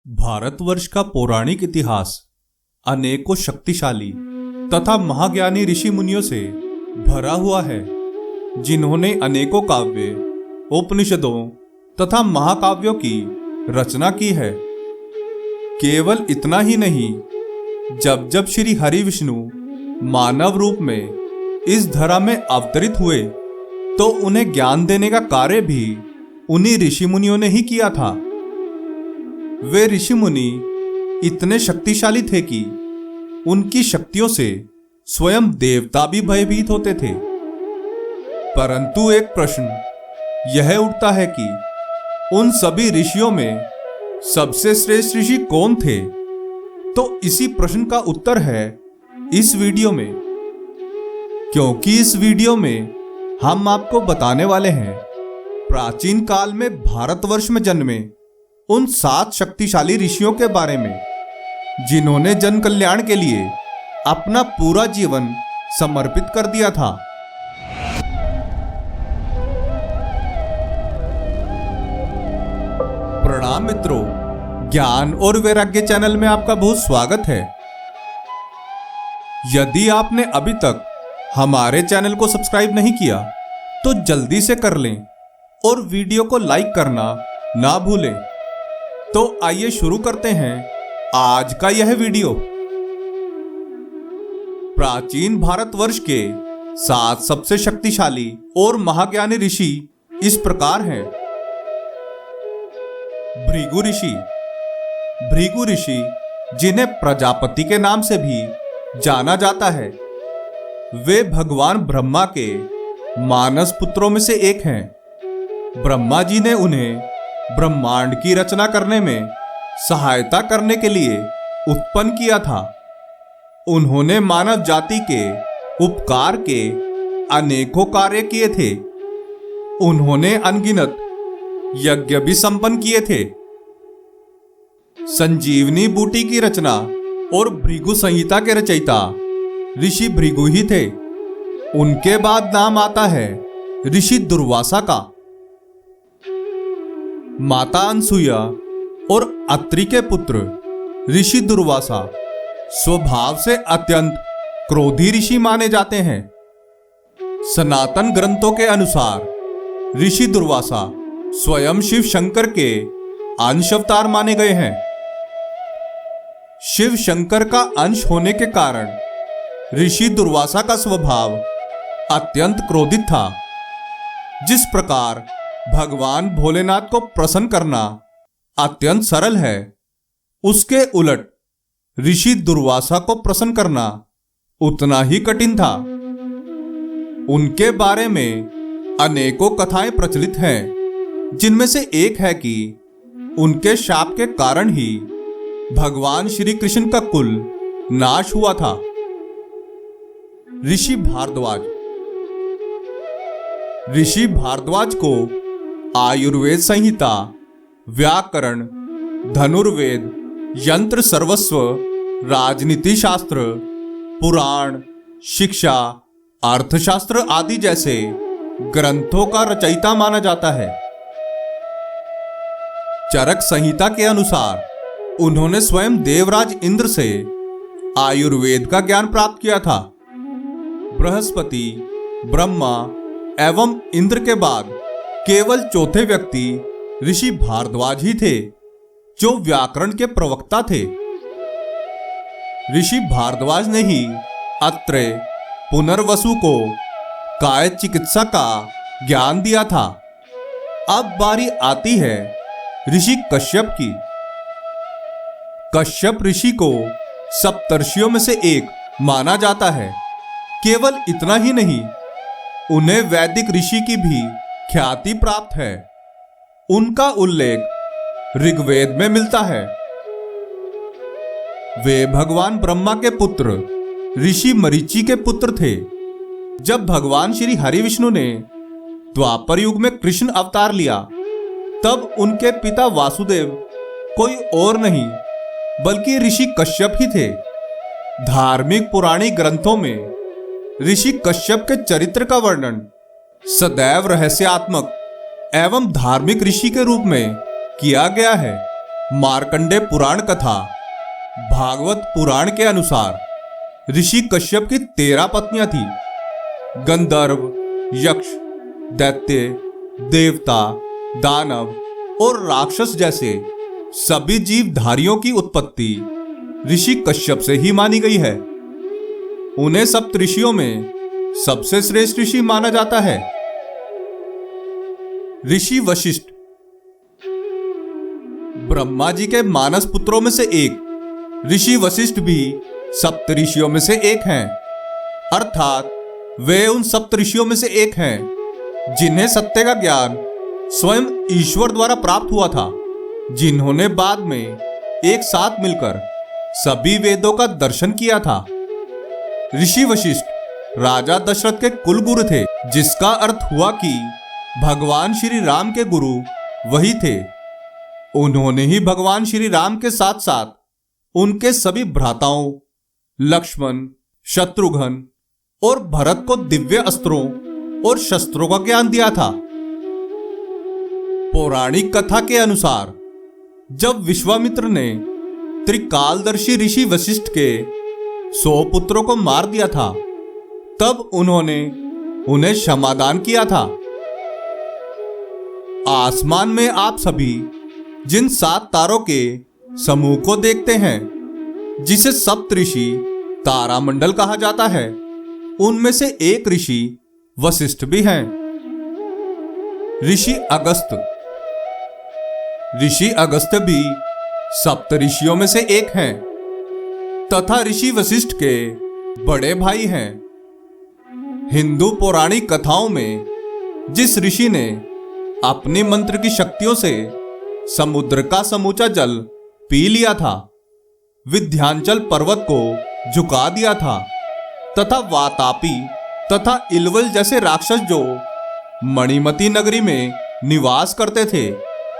भारतवर्ष का पौराणिक इतिहास अनेकों शक्तिशाली तथा महाज्ञानी ऋषि मुनियों से भरा हुआ है, जिन्होंने अनेकों काव्य, उपनिषदों तथा महाकाव्यों की रचना की है। केवल इतना ही नहीं, जब जब श्री हरि विष्णु मानव रूप में इस धरा में अवतरित हुए तो उन्हें ज्ञान देने का कार्य भी उन्हीं ऋषि मुनियों ने ही किया था। वे ऋषि मुनि इतने शक्तिशाली थे कि उनकी शक्तियों से स्वयं देवता भी भयभीत होते थे। परंतु एक प्रश्न यह उठता है कि उन सभी ऋषियों में सबसे श्रेष्ठ ऋषि कौन थे? तो इसी प्रश्न का उत्तर है इस वीडियो में, क्योंकि इस वीडियो में हम आपको बताने वाले हैं प्राचीन काल में भारतवर्ष में जन्मे उन 7 शक्तिशाली ऋषियों के बारे में, जिन्होंने जन कल्याण के लिए अपना पूरा जीवन समर्पित कर दिया था। प्रणाम मित्रों, ज्ञान और वैराग्य चैनल में आपका बहुत स्वागत है। यदि आपने अभी तक हमारे चैनल को सब्सक्राइब नहीं किया तो जल्दी से कर लें और वीडियो को लाइक करना ना भूलें। तो आइए शुरू करते हैं आज का यह वीडियो। प्राचीन भारतवर्ष के 7 सबसे शक्तिशाली और महाज्ञानी ऋषि इस प्रकार हैं। भृगु ऋषि। भृगु ऋषि, जिन्हें प्रजापति के नाम से भी जाना जाता है, वे भगवान ब्रह्मा के मानस पुत्रों में से एक हैं। ब्रह्मा जी ने उन्हें ब्रह्मांड की रचना करने में सहायता करने के लिए उत्पन्न किया था। उन्होंने मानव जाति के उपकार के अनेकों कार्य किए थे। उन्होंने अनगिनत यज्ञ भी संपन्न किए थे। संजीवनी बूटी की रचना और भृगु संहिता के रचयिता ऋषि भृगु ही थे। उनके बाद नाम आता है ऋषि दुर्वासा का। माता अनसुईया और अत्रि के पुत्र ऋषि दुर्वासा स्वभाव से अत्यंत क्रोधी ऋषि माने जाते हैं। सनातन ग्रंथों के अनुसार ऋषि दुर्वासा स्वयं शिव शंकर के अंश अवतार माने गए हैं। शिव शंकर का अंश होने के कारण ऋषि दुर्वासा का स्वभाव अत्यंत क्रोधित था। जिस प्रकार भगवान भोलेनाथ को प्रसन्न करना अत्यंत सरल है, उसके उलट ऋषि दुर्वासा को प्रसन्न करना उतना ही कठिन था। उनके बारे में अनेकों कथाएं प्रचलित हैं, जिनमें से एक है कि उनके शाप के कारण ही भगवान श्री कृष्ण का कुल नाश हुआ था। ऋषि भारद्वाज। ऋषि भारद्वाज को आयुर्वेद संहिता, व्याकरण, धनुर्वेद, यंत्र सर्वस्व, राजनीति शास्त्र, पुराण, शिक्षा, अर्थशास्त्र आदि जैसे ग्रंथों का रचयिता माना जाता है। चरक संहिता के अनुसार उन्होंने स्वयं देवराज इंद्र से आयुर्वेद का ज्ञान प्राप्त किया था। बृहस्पति, ब्रह्मा एवं इंद्र के बाद केवल चौथे व्यक्ति ऋषि भारद्वाज ही थे जो व्याकरण के प्रवक्ता थे। ऋषि भारद्वाज ने ही अत्रेय, पुनर्वसु को काय चिकित्सा का ज्ञान दिया था। अब बारी आती है ऋषि कश्यप की। कश्यप ऋषि को सप्तर्षियों में से एक माना जाता है। केवल इतना ही नहीं, उन्हें वैदिक ऋषि की भी ख्याति प्राप्त है। उनका उल्लेख ऋग्वेद में मिलता है। वे भगवान ब्रह्मा के पुत्र ऋषि मरीचि के पुत्र थे। जब भगवान श्री हरि विष्णु ने द्वापर युग में कृष्ण अवतार लिया, तब उनके पिता वासुदेव कोई और नहीं बल्कि ऋषि कश्यप ही थे। धार्मिक पुराणिक ग्रंथों में ऋषि कश्यप के चरित्र का वर्णन सदैव रहस्यात्मक एवं धार्मिक ऋषि के रूप में किया गया है। मार्कंडे पुराण कथा भागवत पुराण के अनुसार ऋषि कश्यप की 13 पत्नियां थी। गंधर्व, यक्ष, दैत्य, देवता, दानव और राक्षस जैसे सभी जीवधारियों की उत्पत्ति ऋषि कश्यप से ही मानी गई है। उन्हें सप्तऋषियों में सबसे श्रेष्ठ ऋषि माना जाता है। ऋषि वशिष्ठ ब्रह्मा जी के मानस पुत्रों में से एक ऋषि वशिष्ठ भी सप्तऋषियों में से एक हैं, अर्थात वे उन सप्तऋषियों में से एक हैं जिन्हें सत्य का ज्ञान स्वयं ईश्वर द्वारा प्राप्त हुआ था, जिन्होंने बाद में एक साथ मिलकर सभी वेदों का दर्शन किया था। ऋषि वशिष्ठ राजा दशरथ के कुल गुरु थे, जिसका अर्थ हुआ कि भगवान श्री राम के गुरु वही थे। उन्होंने ही भगवान श्री राम के साथ साथ उनके सभी भ्राताओं लक्ष्मण, शत्रुघ्न और भरत को दिव्य अस्त्रों और शस्त्रों का ज्ञान दिया था। पौराणिक कथा के अनुसार जब विश्वामित्र ने त्रिकालदर्शी ऋषि वशिष्ठ के 100 पुत्रों को मार दिया था, तब उन्होंने उन्हें क्षमादान किया था। आसमान में आप सभी जिन 7 तारों के समूह को देखते हैं, जिसे सप्तऋषि तारामंडल कहा जाता है, उनमें से एक ऋषि वशिष्ठ भी हैं। ऋषि अगस्त्य भी सप्तऋषियों में से एक हैं तथा ऋषि वशिष्ठ के बड़े भाई हैं। हिंदू पौराणिक कथाओं में जिस ऋषि ने अपने मंत्र की शक्तियों से समुद्र का समूचा जल पी लिया था, विंध्याचल पर्वत को झुका दिया था तथा वातापी तथा इलवल जैसे राक्षस जो मणिमती नगरी में निवास करते थे,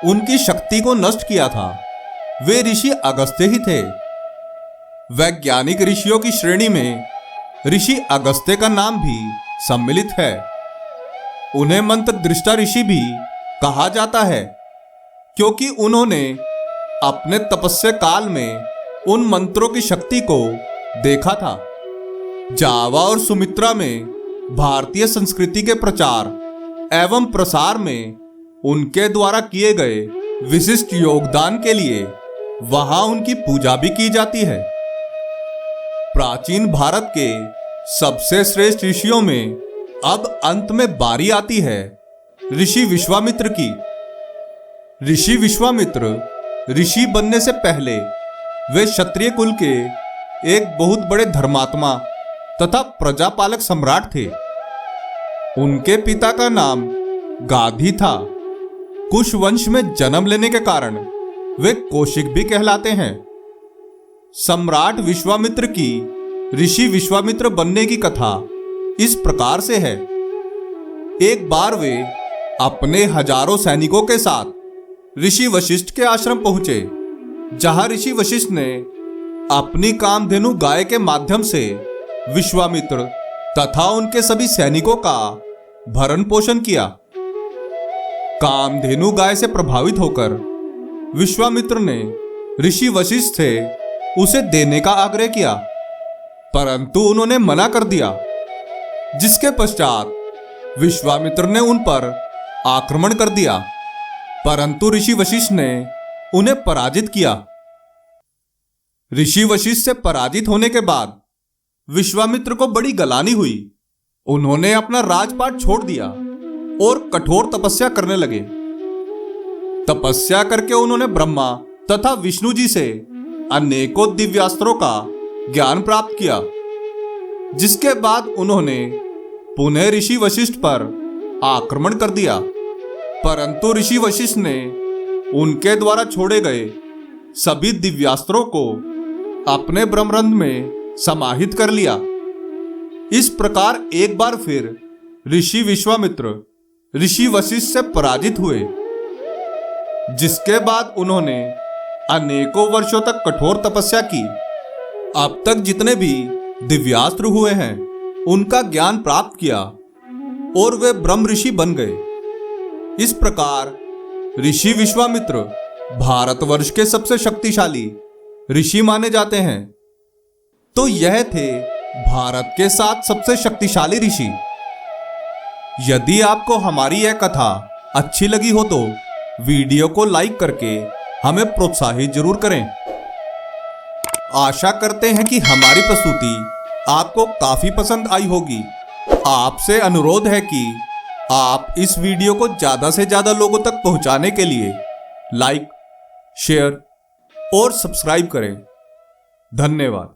उनकी शक्ति को नष्ट किया था, वे ऋषि अगस्त्य ही थे। वैज्ञानिक ऋषियों की श्रेणी में ऋषि अगस्त्य का नाम भी सम्मिलित है। उन्हें मंत्र दृष्टा ऋषि भी कहा जाता है, क्योंकि उन्होंने अपने तपस्या काल में उन मंत्रों की शक्ति को देखा था। जावा और सुमित्रा में भारतीय संस्कृति के प्रचार एवं प्रसार में उनके द्वारा किए गए विशिष्ट योगदान के लिए वहां उनकी पूजा भी की जाती है। प्राचीन भारत के सबसे श्रेष्ठ ऋषियों में अब अंत में बारी आती है ऋषि विश्वामित्र की। ऋषि विश्वामित्र ऋषि बनने से पहले वे क्षत्रिय कुल के एक बहुत बड़े धर्मात्मा तथा प्रजापालक सम्राट थे। उनके पिता का नाम गाधी था। कुश वंश में जन्म लेने के कारण वे कौशिक भी कहलाते हैं। सम्राट विश्वामित्र की ऋषि विश्वामित्र बनने की कथा इस प्रकार से है। एक बार वे अपने हजारों सैनिकों के साथ ऋषि वशिष्ठ के आश्रम पहुंचे, जहां ऋषि वशिष्ठ ने अपनी कामधेनु गाय के माध्यम से विश्वामित्र तथा उनके सभी सैनिकों का भरण पोषण किया। कामधेनु गाय से प्रभावित होकर विश्वामित्र ने ऋषि वशिष्ठ से उसे देने का आग्रह किया, परंतु उन्होंने मना कर दिया, जिसके पश्चात विश्वामित्र ने उन पर आक्रमण कर दिया, परंतु ऋषि वशिष्ठ ने उन्हें पराजित किया। ऋषि वशिष्ठ से पराजित होने के बाद विश्वामित्र को बड़ी गलानी हुई। उन्होंने अपना राजपाट छोड़ दिया और कठोर तपस्या करने लगे। तपस्या करके उन्होंने ब्रह्मा तथा विष्णु जी से अनेकों दिव्यास्त्रों का ज्ञान प्राप्त किया, जिसके बाद उन्होंने पुनः ऋषि वशिष्ठ पर आक्रमण कर दिया, परंतु ऋषि वशिष्ठ ने उनके द्वारा छोड़े गए सभी दिव्यास्त्रों को अपने ब्रह्मरंध्र में समाहित कर लिया। इस प्रकार एक बार फिर ऋषि विश्वामित्र ऋषि वशिष्ठ से पराजित हुए, जिसके बाद उन्होंने अनेकों वर्षों तक कठोर तपस्या की। अब तक जितने भी दिव्यास्त्र हुए हैं उनका ज्ञान प्राप्त किया और वे ब्रह्म ऋषि बन गए। इस प्रकार ऋषि विश्वामित्र भारतवर्ष के सबसे शक्तिशाली ऋषि माने जाते हैं। तो यह थे भारत के 7 सबसे शक्तिशाली ऋषि। यदि आपको हमारी यह कथा अच्छी लगी हो तो वीडियो को लाइक करके हमें प्रोत्साहित जरूर करें। आशा करते हैं कि हमारी प्रस्तुति आपको काफी पसंद आई होगी। आपसे अनुरोध है कि आप इस वीडियो को ज्यादा से ज्यादा लोगों तक पहुंचाने के लिए लाइक, शेयर और सब्सक्राइब करें। धन्यवाद।